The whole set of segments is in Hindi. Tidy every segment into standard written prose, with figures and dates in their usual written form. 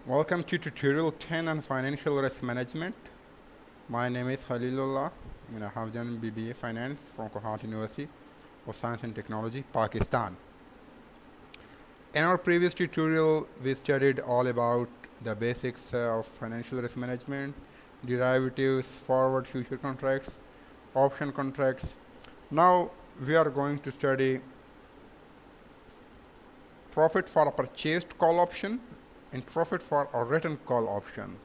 Welcome to tutorial 10 on financial risk management. My name is Khalilullah and I have done BBA Finance from Kohat University of Science and Technology, Pakistan. In our previous tutorial, we studied all about the basics of financial risk management, derivatives, forward future contracts, option contracts. Now we are going to study profit for a purchased call option and profit for a written call option.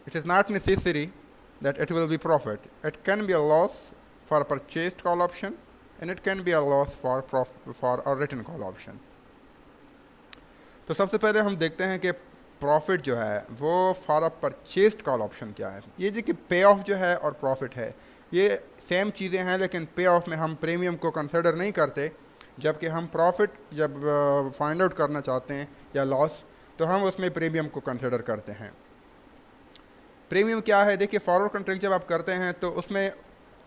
It is not necessary that it will be profit. It can be a loss for a purchased call option and it can be a loss for a written call option. तो सबसे पहले हम देखते हैं कि प्रॉफिट जो है वो for a purchased call option क्या है। ये जो कि पे ऑफ जो है और प्रॉफिट है ये सेम चीज़ें हैं, लेकिन पे ऑफ में हम प्रीमियम को कंसिडर नहीं करते, जबकि हम प्रॉफिट जब फाइंड आउट करना चाहते हैं या लॉस तो हम उसमें प्रीमियम को कंसिडर करते हैं। प्रीमियम क्या है? देखिए, फॉरवर्ड कॉन्ट्रैक्ट जब आप करते हैं तो उसमें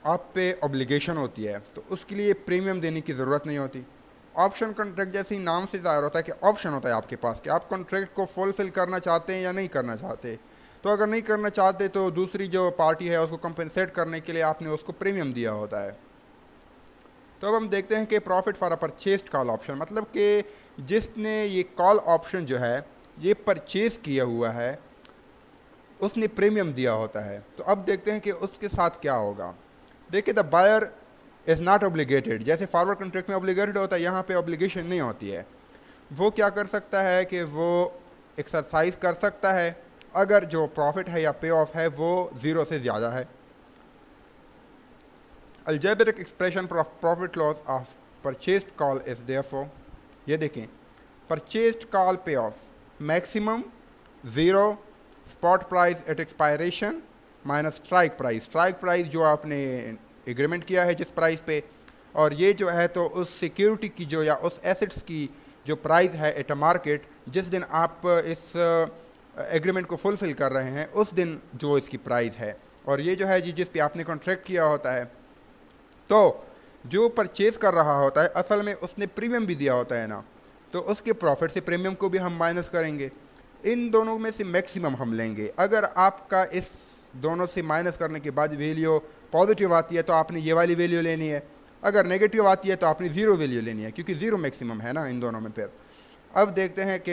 आप पे ऑब्लिगेशन होती है, तो उसके लिए प्रीमियम देने की ज़रूरत नहीं होती। ऑप्शन कॉन्ट्रैक्ट जैसे ही नाम से ज़ाहिर होता है कि ऑप्शन होता है आपके पास कि आप कॉन्ट्रैक्ट को फुलफिल करना चाहते हैं या नहीं करना चाहते। तो अगर नहीं करना चाहते तो दूसरी जो पार्टी है उसको कंपनसेट करने के लिए आपने उसको प्रीमियम दिया होता है। तो अब हम देखते हैं कि profit for a purchased call option, मतलब कि जिसने ये कॉल ऑप्शन जो है ये परचेज किया हुआ है उसने प्रीमियम दिया होता है। तो अब देखते हैं कि उसके साथ क्या होगा। देखिए, the buyer is not obligated, जैसे फॉरवर्ड कॉन्ट्रैक्ट में ऑब्लिगेटेड होता है यहाँ पे ऑब्लिगेशन नहीं होती है। वो क्या कर सकता है कि वो एक्सरसाइज कर सकता है अगर जो प्रॉफिट है या पे ऑफ है वो ज़ीरो से ज़्यादा है। Algebraic expression for profit loss of purchased call is therefore, ये देखें, purchased call pay off maximum zero, spot price at expiration minus strike price. Strike price जो आपने एग्रीमेंट किया है जिस प्राइस पे, और ये जो है तो उस सिक्योरिटी की जो या उस एसेट्स की जो प्राइस है एट अ मार्केट जिस दिन आप इस एग्रीमेंट को फुलफिल कर रहे हैं उस दिन जो इसकी प्राइस है, और ये जो है जी जिस पे आपने कॉन्ट्रैक्ट किया होता है। तो जो परचेज कर रहा होता है असल में उसने प्रीमियम भी दिया होता है ना, तो उसके प्रॉफिट से प्रीमियम को भी हम माइनस करेंगे। इन दोनों में से मैक्सिमम हम लेंगे। अगर आपका इस दोनों से माइनस करने के बाद वैल्यू पॉजिटिव आती है तो आपने ये वाली वैल्यू लेनी है, अगर नेगेटिव आती है तो आपने ज़ीरो वैल्यू लेनी है, क्योंकि ज़ीरो मैक्सिमम है ना इन दोनों में। फिर अब देखते हैं कि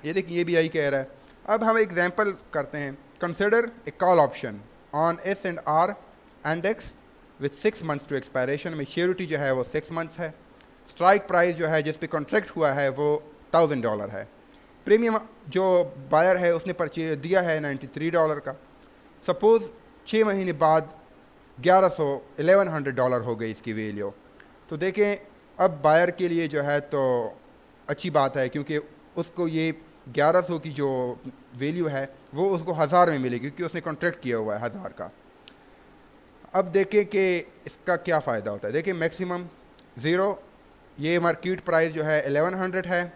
ये देखिए ये भी यही कह रहा है। अब हम एग्जांपल करते हैं। Consider a call option on S and R index with 6 months to expiration, में श्योरिटी जो है वो 6 मंथ्स है। स्ट्राइक प्राइस जो है जिस पे कॉन्ट्रैक्ट हुआ है वो $1000 है। प्रीमियम जो बायर है उसने परचेज दिया है $93 का। सपोज़ 6 महीने बाद 1100 हो गई इसकी वैल्यू। तो देखें, अब बायर के लिए जो है तो अच्छी बात है, क्योंकि उसको ये 1100 की जो वैल्यू है वो उसको 1000 में मिलेगी, क्योंकि उसने कॉन्ट्रैक्ट किया हुआ है 1000 का। अब देखें कि इसका क्या फ़ायदा होता है। देखिए, मैक्सिमम ज़ीरो, ये मार्केट प्राइस जो है 1100 है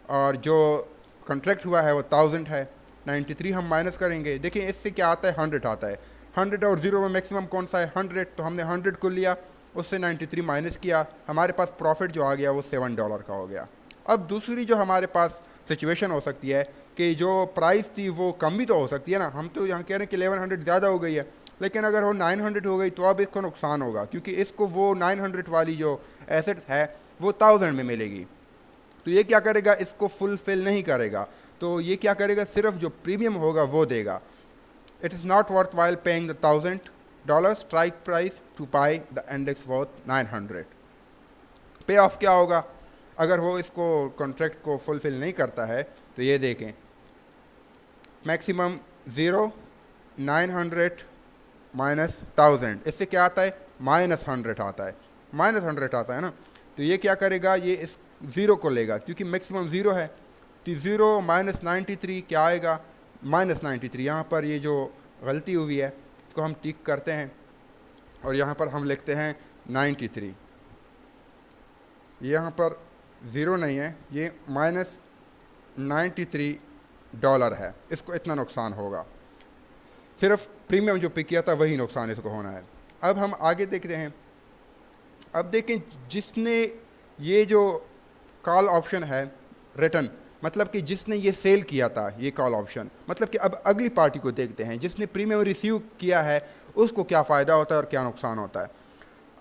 और जो कॉन्ट्रैक्ट हुआ है वो 1000 है। 93 हम माइनस करेंगे। देखिए इससे क्या आता है, 100 आता है। 100 और ज़ीरो में मैक्सिमम कौन सा है? 100। तो हमने 100 को लिया, उससे 93 माइनस किया, हमारे पास प्रॉफिट जो आ गया वो $7 का हो गया। अब दूसरी जो हमारे पास सिचुएशन हो सकती है कि जो प्राइस थी वो कम भी तो हो सकती है ना। हम तो यहाँ कह रहे हैं कि 1100 ज़्यादा हो गई है, लेकिन अगर वो 900 हो गई तो अब इसको नुकसान होगा, क्योंकि इसको वो 900 वाली जो एसेट्स है वो 1000 में मिलेगी। तो ये क्या करेगा, इसको फुलफिल नहीं करेगा। तो ये क्या करेगा, सिर्फ जो प्रीमियम होगा वो देगा। It is not worth while paying the $1000 strike price two by the index worth 900। पे ऑफ क्या होगा अगर वो इसको कॉन्ट्रैक्ट को फुलफिल नहीं करता है? तो ये देखें, मैक्सिमम ज़ीरो, 900 माइनस 1000, इससे क्या आता है? -100 आता है। -100 आता है ना। तो ये क्या करेगा, ये इस ज़ीरो को लेगा, क्योंकि मैक्सिमम ज़ीरो है। तो ज़ीरो माइनस 93 क्या आएगा? -93। यहाँ पर ये जो गलती हुई है इसको हम टिक करते हैं और यहाँ पर हम लिखते हैं 93। यहाँ पर ज़ीरो नहीं है, ये -93 है। इसको इतना नुकसान होगा, सिर्फ प्रीमियम जो पे किया था वही नुकसान इसको होना है। अब हम आगे देखते हैं। अब देखें, जिसने ये जो कॉल ऑप्शन है रिटर्न, मतलब कि जिसने ये सेल किया था ये कॉल ऑप्शन, मतलब कि अब अगली पार्टी को देखते हैं जिसने प्रीमियम रिसीव किया है उसको क्या फ़ायदा होता है और क्या नुकसान होता है।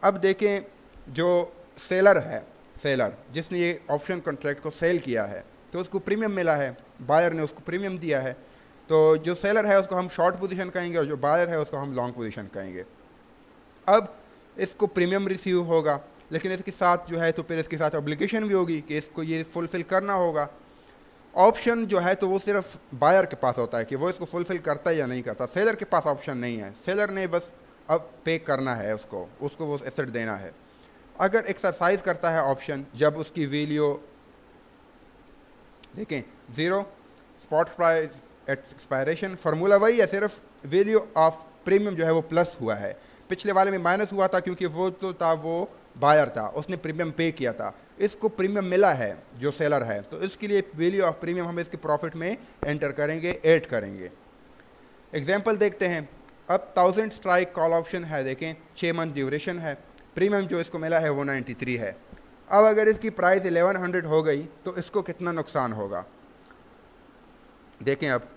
अब देखें, जो सेलर है, सेलर जिसने ये ऑप्शन कॉन्ट्रैक्ट को सेल किया है तो उसको प्रीमियम मिला है, बायर ने उसको प्रीमियम दिया है, तो जो सेलर है उसको हम शॉर्ट पोजीशन कहेंगे और जो बायर है उसको हम लॉन्ग पोजीशन कहेंगे। अब इसको प्रीमियम रिसीव होगा, लेकिन इसके साथ जो है तो फिर इसके साथ ऑब्लिगेशन भी होगी कि इसको ये फुलफ़िल करना होगा। ऑप्शन जो है तो वो सिर्फ बायर के पास होता है कि वो इसको फुलफ़िल करता है या नहीं करता, सेलर के पास ऑप्शन नहीं है। सेलर ने बस अब पे करना है, उसको वो एसेट देना है। अगर एक्सरसाइज करता है ऑप्शन जब उसकी वैल्यू देखें 0, spot price at expiration, formula वही है, सिर्फ वैल्यू ऑफ प्रीमियम जो है वो प्लस हुआ है। पिछले वाले में माइनस हुआ था क्योंकि वो तो था, वो बायर था, उसने प्रीमियम पे किया था, इसको प्रीमियम मिला है जो सेलर है, तो इसके लिए वैल्यू ऑफ प्रीमियम हम इसके प्रॉफिट में एंटर करेंगे, ऐड करेंगे। एग्जांपल देखते हैं। अब 1000 स्ट्राइक कॉल ऑप्शन है, देखें 6 मंथ ड्यूरेशन है, प्रीमियम जो इसको मिला है वो 93 है। अब अगर इसकी प्राइस 1100 हो गई तो इसको कितना नुकसान होगा, देखें। अब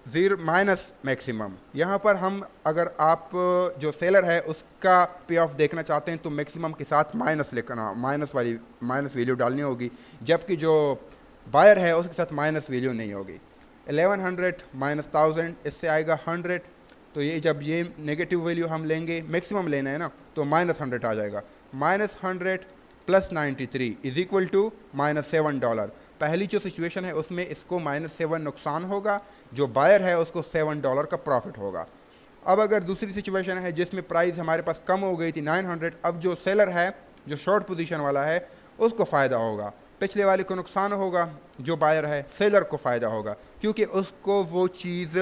0 माइनस मैक्सिमम, यहाँ पर हम अगर आप जो सेलर है उसका पे ऑफ देखना चाहते हैं तो मैक्सिमम के साथ माइनस लिखना, माइनस वैल्यू डालनी होगी, जबकि जो बायर है उसके साथ माइनस वैल्यू नहीं होगी। 1100 माइनस 1000, इससे आएगा 100, तो ये जब ये नेगेटिव वैल्यू हम लेंगे, मैक्सिमम लेना है ना, तो -100 आ जाएगा। -100 प्लस 93 इज इक्वल टू -$7। पहली जो सिचुएशन है उसमें इसको -7 नुकसान होगा, जो बायर है उसको $7 का प्रॉफिट होगा। अब अगर दूसरी सिचुएशन है जिसमें प्राइस हमारे पास कम हो गई थी 900, अब जो सेलर है, जो शॉर्ट पोजीशन वाला है, उसको फ़ायदा होगा, पिछले वाले को नुकसान होगा, जो बायर है सेलर को फ़ायदा होगा, क्योंकि उसको वो चीज़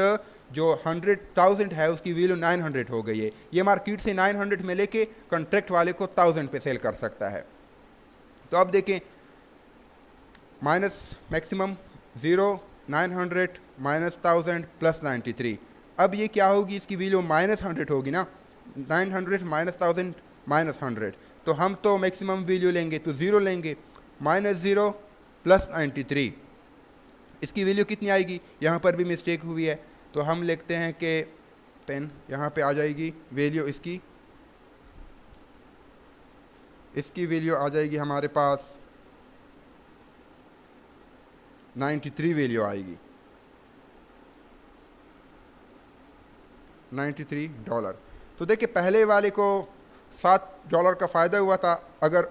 जो 100,000 है उसकी वैल्यू 900 हो गई है। ये मार्केट से 900 में लेके कॉन्ट्रैक्ट वाले को 1000 पे सेल कर सकता है। तो अब देखें, माइनस मैक्सिमम 0, 900 माइनस 1000 प्लस 93। अब ये क्या होगी, इसकी वैल्यू -100 होगी ना, 900 माइनस 1000 माइनस 100, तो हम तो मैक्सिमम वैल्यू लेंगे तो 0 लेंगे, -0 प्लस 93, इसकी वैल्यू कितनी आएगी। यहाँ पर भी मिस्टेक हुई है, तो हम लिखते हैं कि पेन यहाँ पे आ जाएगी वैल्यू, इसकी वैल्यू आ जाएगी हमारे पास 93 वैल्यू आएगी, $93। तो देखिए पहले वाले को $7 का फ़ायदा हुआ था अगर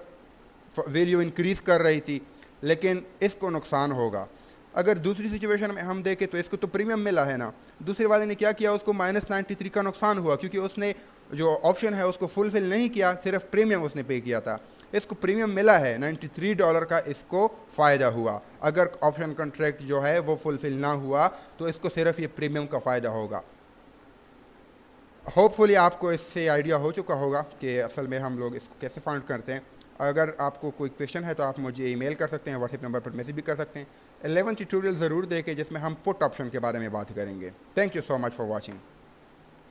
वैल्यू इंक्रीज़ कर रही थी, लेकिन इसको नुकसान होगा। अगर दूसरी सिचुएशन में हम देखें तो इसको तो प्रीमियम मिला है ना, दूसरे वाले ने क्या किया, उसको -93 का नुकसान हुआ, क्योंकि उसने जो ऑप्शन है उसको फुलफिल नहीं किया, सिर्फ प्रीमियम उसने पे किया था। इसको प्रीमियम मिला है $93 का, इसको फ़ायदा हुआ। अगर ऑप्शन कॉन्ट्रैक्ट जो है वो फुलफिल ना हुआ तो इसको सिर्फ ये प्रीमियम का फ़ायदा होगा। होपफुली आपको इससे आइडिया हो चुका होगा कि असल में हम लोग इसको कैसे फाइंड करते हैं। अगर आपको कोई क्वेश्चन है तो आप मुझे ईमेल कर सकते हैं, व्हाट्सएप नंबर पर मैसेज भी कर सकते हैं। 11 ट्यूटोरियल ज़रूर देखें जिसमें हम पुट ऑप्शन के बारे में बात करेंगे। Thank you so much for watching.